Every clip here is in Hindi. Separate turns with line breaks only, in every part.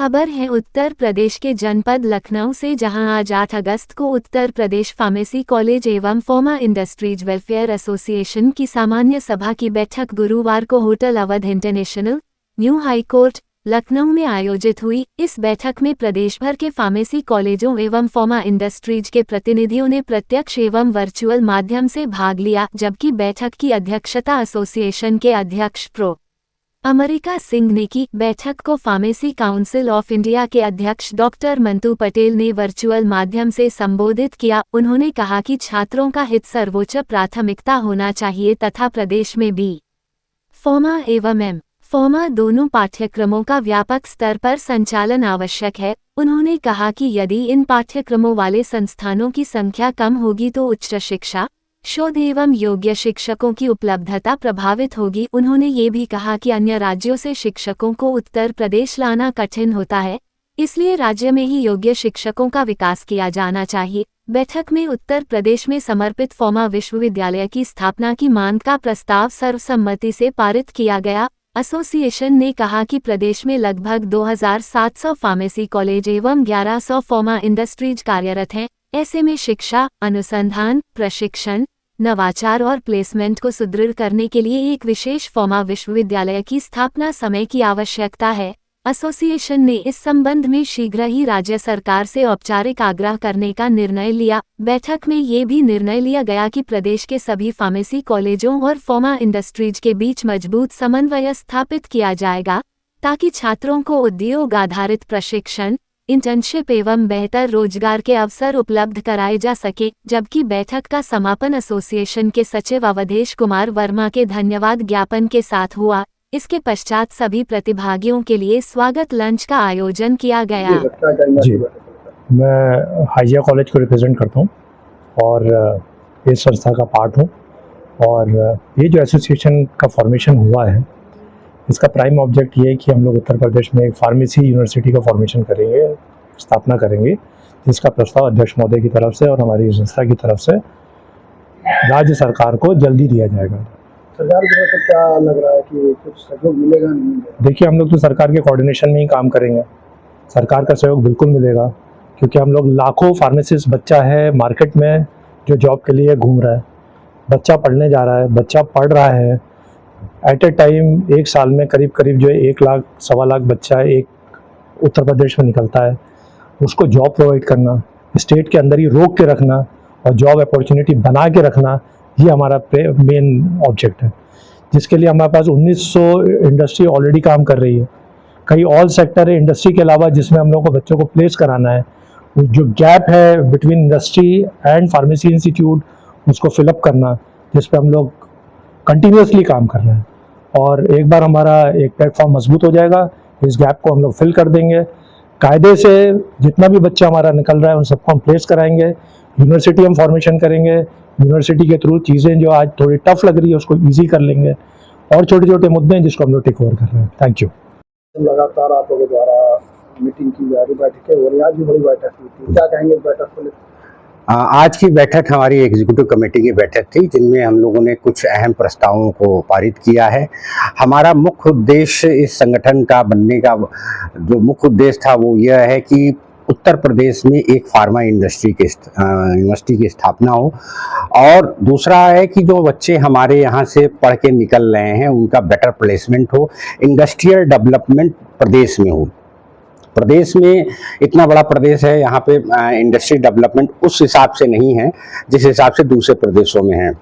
खबर है उत्तर प्रदेश के जनपद लखनऊ से, जहां आज 8 अगस्त को उत्तर प्रदेश फार्मेसी कॉलेज एवं फार्मा इंडस्ट्रीज वेलफेयर एसोसिएशन की सामान्य सभा की बैठक गुरुवार को hotel Awadh international, new high court, Lucknow में आयोजित हुई। इस बैठक में प्रदेश भर के फार्मेसी कॉलेजों एवं फार्मा इंडस्ट्रीज के प्रतिनिधियों ने प्रत्यक्ष एवं वर्चुअल माध्यम से भाग लिया, जबकि बैठक की अध्यक्षता एसोसिएशन के अध्यक्ष प्रो अमरिका सिंह ने की। बैठक को फार्मेसी काउंसिल ऑफ इंडिया के अध्यक्ष डॉक्टर मंतू पटेल ने वर्चुअल माध्यम से संबोधित किया। उन्होंने कहा कि छात्रों का हित सर्वोच्च प्राथमिकता होना चाहिए तथा प्रदेश में बी फार्मा एवं एम फार्मा दोनों पाठ्यक्रमों का व्यापक स्तर पर संचालन आवश्यक है। उन्होंने कहा कि यदि इन पाठ्यक्रमों वाले संस्थानों की संख्या कम होगी तो उच्च शिक्षा, शोध एवं योग्य शिक्षकों की उपलब्धता प्रभावित होगी। उन्होंने ये भी कहा कि अन्य राज्यों से शिक्षकों को उत्तर प्रदेश लाना कठिन होता है, इसलिए राज्य में ही योग्य शिक्षकों का विकास किया जाना चाहिए। बैठक में उत्तर प्रदेश में समर्पित फार्मा विश्वविद्यालय की स्थापना की मांग का प्रस्ताव सर्वसम्मति से पारित किया गया। एसोसिएशन ने कहा कि प्रदेश में लगभग 2700 फार्मेसी कॉलेज एवं 1100 फार्मा इंडस्ट्रीज कार्यरत हैं। ऐसे में शिक्षा, अनुसंधान, प्रशिक्षण, नवाचार और प्लेसमेंट को सुदृढ़ करने के लिए एक विशेष फार्मा विश्वविद्यालय की स्थापना समय की आवश्यकता है। एसोसिएशन ने इस संबंध में शीघ्र ही राज्य सरकार से औपचारिक आग्रह करने का निर्णय लिया। बैठक में ये भी निर्णय लिया गया कि प्रदेश के सभी फार्मेसी कॉलेजों और फार्मा इंडस्ट्रीज के बीच मजबूत समन्वय स्थापित किया जाएगा, ताकि छात्रों को उद्योग आधारित प्रशिक्षण, इंटर्नशिप एवं बेहतर रोजगार के अवसर उपलब्ध कराए जा सके। जबकि बैठक का समापन एसोसिएशन के सचिव अवधेश कुमार वर्मा के धन्यवाद ज्ञापन के साथ हुआ। इसके पश्चात सभी प्रतिभागियों के लिए स्वागत लंच का आयोजन किया गया।
जी, मैं हाइजिया कॉलेज को रिप्रेजेंट करता हूँ और इस संस्था का पार्ट हूँ। और ये जो एसोसिएशन का फॉर्मेशन हुआ है, इसका प्राइम ऑब्जेक्ट ये है कि हम लोग उत्तर प्रदेश में एक फार्मेसी यूनिवर्सिटी का फॉर्मेशन करेंगे, स्थापना करेंगे, जिसका प्रस्ताव अध्यक्ष महोदय की तरफ से और हमारी संस्था की तरफ से राज्य सरकार को जल्दी दिया जाएगा।
सरकार की तरफ से क्या लग रहा है कि कुछ सहयोग मिलेगा नहीं?
देखिए, हम लोग तो सरकार के कोऑर्डिनेशन में ही काम करेंगे। सरकार का सहयोग बिल्कुल मिलेगा, क्योंकि हम लोग लाखों फार्मेसिस्ट बच्चा है मार्केट में जो जॉब के लिए घूम रहा है, बच्चा पढ़ने जा रहा है, बच्चा पढ़ रहा है। एट ए टाइम एक साल में करीब जो 1 लाख सवा लाख बच्चा एक उत्तर प्रदेश में निकलता है। उसको जॉब प्रोवाइड करना, स्टेट के अंदर ही रोक के रखना और जॉब अपॉर्चुनिटी बना के रखना, ये हमारा मेन ऑब्जेक्ट है, जिसके लिए हमारे पास 1900 इंडस्ट्री ऑलरेडी काम कर रही है। कई ऑल सेक्टर है इंडस्ट्री के अलावा जिसमें हम लोगों को बच्चों को प्लेस कराना है। जो गैप है between industry and pharmacy institute, उसको फिलअप करना, जिस पर हम लोग कंटिन्यूसली काम कर रहे हैं। और एक बार हमारा एक प्लेटफॉर्म मजबूत हो जाएगा, इस गैप को हम लोग फिल कर देंगे। कायदे से जितना भी बच्चा हमारा निकल रहा है उन सबको हम प्लेस कराएंगे। यूनिवर्सिटी हम फॉर्मेशन करेंगे, यूनिवर्सिटी के थ्रू चीज़ें जो आज थोड़ी टफ लग रही है उसको ईजी कर लेंगे। और छोटे छोटे मुद्दे हैं जिसको हम लोग टेक ओवर कर रहे हैं। Thank you.
लगातार आप लोगों द्वारा मीटिंग की जा रही, बैठकें हो रही, आज भी बड़ी बैठक हुई थी, क्या कहेंगे इस बैठक को लेकर?
आज की बैठक हमारी एग्जीक्यूटिव कमेटी की बैठक थी, जिनमें हम लोगों ने कुछ अहम प्रस्तावों को पारित किया है। हमारा मुख्य उद्देश्य इस संगठन का बनने का जो मुख्य उद्देश्य था वो यह है कि उत्तर प्रदेश में एक फार्मा इंडस्ट्री के यूनिवर्सिटी की स्थापना हो, और दूसरा है कि जो बच्चे हमारे यहाँ से पढ़ के निकल रहे हैं उनका बेटर प्लेसमेंट हो, इंडस्ट्रियल डेवलपमेंट प्रदेश में हो। प्रदेश में इतना बड़ा प्रदेश है, यहाँ पे इंडस्ट्री डेवलपमेंट उस हिसाब से नहीं है जिस हिसाब से दूसरे प्रदेशों में है।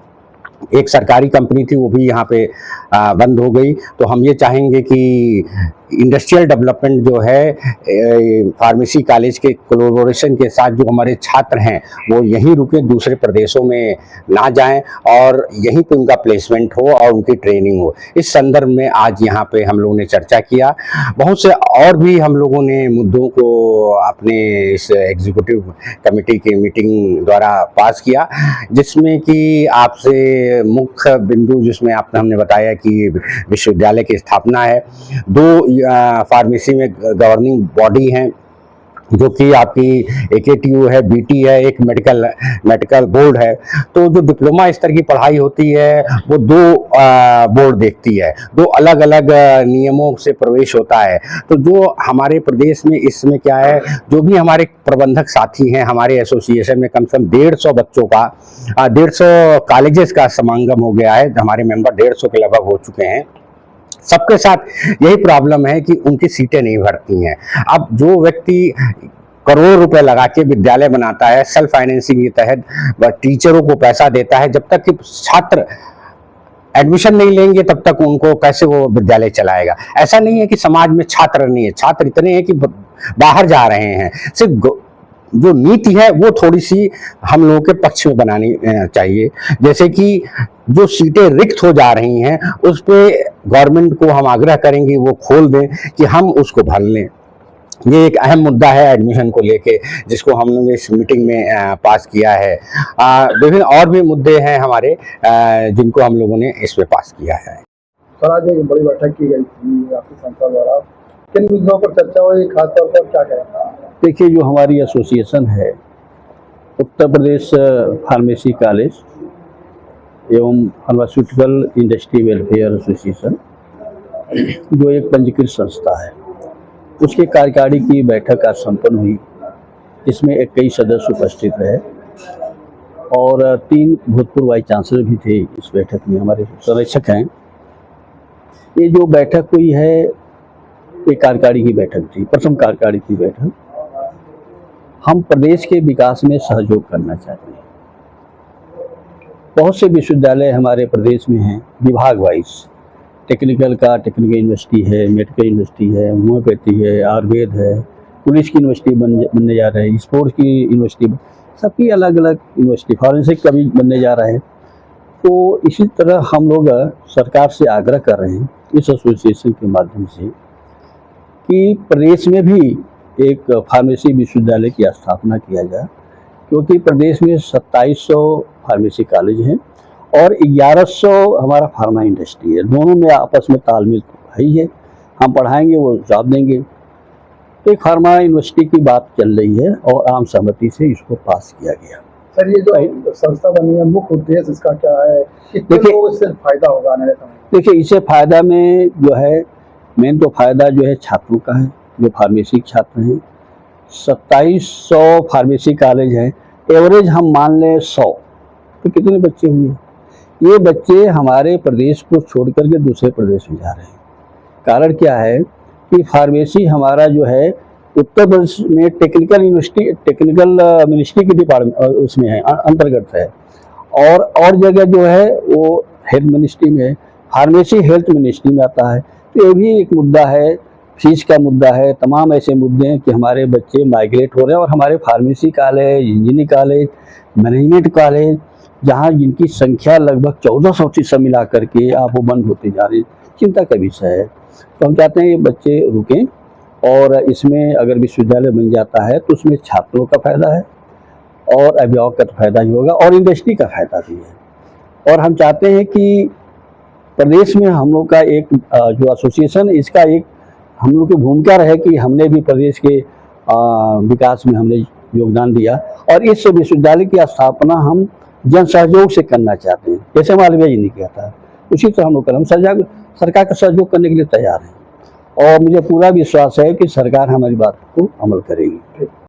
एक सरकारी कंपनी थी वो भी यहाँ पे बंद हो गई। तो हम ये चाहेंगे कि इंडस्ट्रियल डेवलपमेंट जो है फार्मेसी कॉलेज के कोलैबोरेशन के साथ जो हमारे छात्र हैं वो यहीं रुके, दूसरे प्रदेशों में ना जाएं और यहीं पे उनका प्लेसमेंट हो और उनकी ट्रेनिंग हो। इस संदर्भ में आज यहाँ पे हम लोगों ने चर्चा किया। बहुत से और भी हम लोगों ने मुद्दों को अपने इस एग्जीक्यूटिव कमेटी की मीटिंग द्वारा पास किया, जिसमें कि आपसे मुख्य बिंदु जिसमें हमने बताया कि विश्वविद्यालय की स्थापना है। 2 फार्मेसी में गवर्निंग बॉडी हैं, जो कि आपकी AKTU है, BT है, एक मेडिकल बोर्ड है। तो जो डिप्लोमा स्तर की पढ़ाई होती है वो दो बोर्ड देखती है, दो अलग अलग नियमों से प्रवेश होता है। तो जो हमारे प्रदेश में इसमें क्या है, जो भी हमारे प्रबंधक साथी हैं हमारे एसोसिएशन में, कम से कम 150 बच्चों का 150 कॉलेजेस का समागम हो गया है, हमारे मेंबर 150 के लगभग हो चुके हैं। सबके साथ यही प्रॉब्लम है कि उनकी सीटें नहीं भरती हैं। अब जो व्यक्ति करोड़ रुपए लगा के विद्यालय बनाता है, सेल्फ फाइनेंसिंग के तहत टीचरों को पैसा देता है, जब तक कि छात्र एडमिशन नहीं लेंगे तब तक उनको कैसे वो विद्यालय चलाएगा। ऐसा नहीं है कि समाज में छात्र नहीं है, छात्र इतने हैं कि बाहर जा रहे हैं। सिर्फ जो नीति है वो थोड़ी सी हम लोगों के पक्ष में बनानी चाहिए। जैसे कि जो सीटें रिक्त हो जा रही हैं उस पे गवर्नमेंट को हम आग्रह करेंगे वो खोल दें कि हम उसको भर लें। ये एक अहम मुद्दा है एडमिशन को लेके, जिसको हम लोग इस मीटिंग में पास किया है। विभिन्न और भी मुद्दे हैं हमारे जिनको हम लोगों ने इसमें पास किया है।
सर, आज एक बड़ी बैठक की गई थी आपकी संस्था द्वारा, किन मुद्दों पर चर्चा हुई, खासतौर पर क्या कहें?
देखिए, जो हमारी एसोसिएशन है उत्तर प्रदेश फार्मेसी कॉलेज एवं फार्मास्यूटिकल इंडस्ट्री वेलफेयर एसोसिएशन, जो एक पंजीकृत संस्था है, उसके कार्यकारी की बैठक आज संपन्न हुई। इसमें 21 सदस्य उपस्थित रहे और 3 भूतपूर्व वाइस चांसलर भी थे इस बैठक में, हमारे संरक्षक हैं। ये जो बैठक हुई है एक कार्यकारी की बैठक थी, प्रथम कार्यकारी की बैठक। हम प्रदेश के विकास में सहयोग करना चाहते हैं। बहुत से विश्वविद्यालय हमारे प्रदेश में हैं विभाग वाइज, टेक्निकल का टेक्निकल यूनिवर्सिटी है, मेडिकल यूनिवर्सिटी है, होम्योपैथी है, आयुर्वेद है, पुलिस की यूनिवर्सिटी बनने जा रहे हैं, स्पोर्ट्स की यूनिवर्सिटी, सबकी अलग अलग यूनिवर्सिटी, फॉरेंसिक का भी बनने जा रहा है। तो इसी तरह हम लोग सरकार से आग्रह कर रहे हैं इस एसोसिएशन के माध्यम से कि प्रदेश में भी एक फार्मेसी विश्वविद्यालय की स्थापना किया जाए, क्योंकि प्रदेश में 2700 फार्मेसी कॉलेज हैं और 1100 हमारा फार्मा इंडस्ट्री है। दोनों में आपस में तालमेल है ही है, हम पढ़ाएंगे वो जॉब देंगे। तो एक फार्मा यूनिवर्सिटी की बात चल रही है और आम सहमति से इसको पास किया गया।
सर, ये जो संस्था बनी है, मुख्य उद्देश्य इसका क्या है? कितने लोगों को इससे फायदा होगा आने वाले समय में?
देखिए, इससे फायदा में जो है मेन तो फायदा जो है छात्रों का है, जो फार्मेसी छात्र हैं। 2700 फार्मेसी कॉलेज हैं, एवरेज हम मान लें 100, तो कितने बच्चे हुए? ये बच्चे हमारे प्रदेश को छोड़ करके दूसरे प्रदेश में जा रहे हैं। कारण क्या है कि फार्मेसी हमारा जो है उत्तर प्रदेश में टेक्निकल यूनिवर्सिटी, टेक्निकल मिनिस्ट्री की डिपार्टमेंट उसमें है, अंतर्गत है, और जगह जो है वो हेल्थ मिनिस्ट्री में है। फार्मेसी हेल्थ मिनिस्ट्री में आता है। तो ये भी एक मुद्दा है, फीस का मुद्दा है, तमाम ऐसे मुद्दे हैं कि हमारे बच्चे माइग्रेट हो रहे हैं। और हमारे pharmacy college, engineering college, management college, जहाँ जिनकी संख्या लगभग 1400 से मिला करके आप वो बंद होते जा रहे हैं, चिंता का विषय है। तो हम चाहते हैं ये बच्चे रुकें और इसमें अगर विश्वविद्यालय बन जाता है तो उसमें छात्रों का फायदा है और अभिभावक का तो फायदा ही होगा और इंडस्ट्री का फायदा भी है। और हम चाहते हैं कि प्रदेश में हम लोग का एक जो एसोसिएशन, इसका एक हम लोग की भूमिका रहे कि हमने भी प्रदेश के विकास में हमने योगदान दिया और इस विश्वविद्यालय की स्थापना हम जन सहयोग से करना चाहते हैं, जैसे मालवीय जी ने किया था। उसी तरह हम लोग हम सरकार का सहयोग करने के लिए तैयार हैं और मुझे पूरा विश्वास है कि सरकार हमारी बात को अमल करेगी।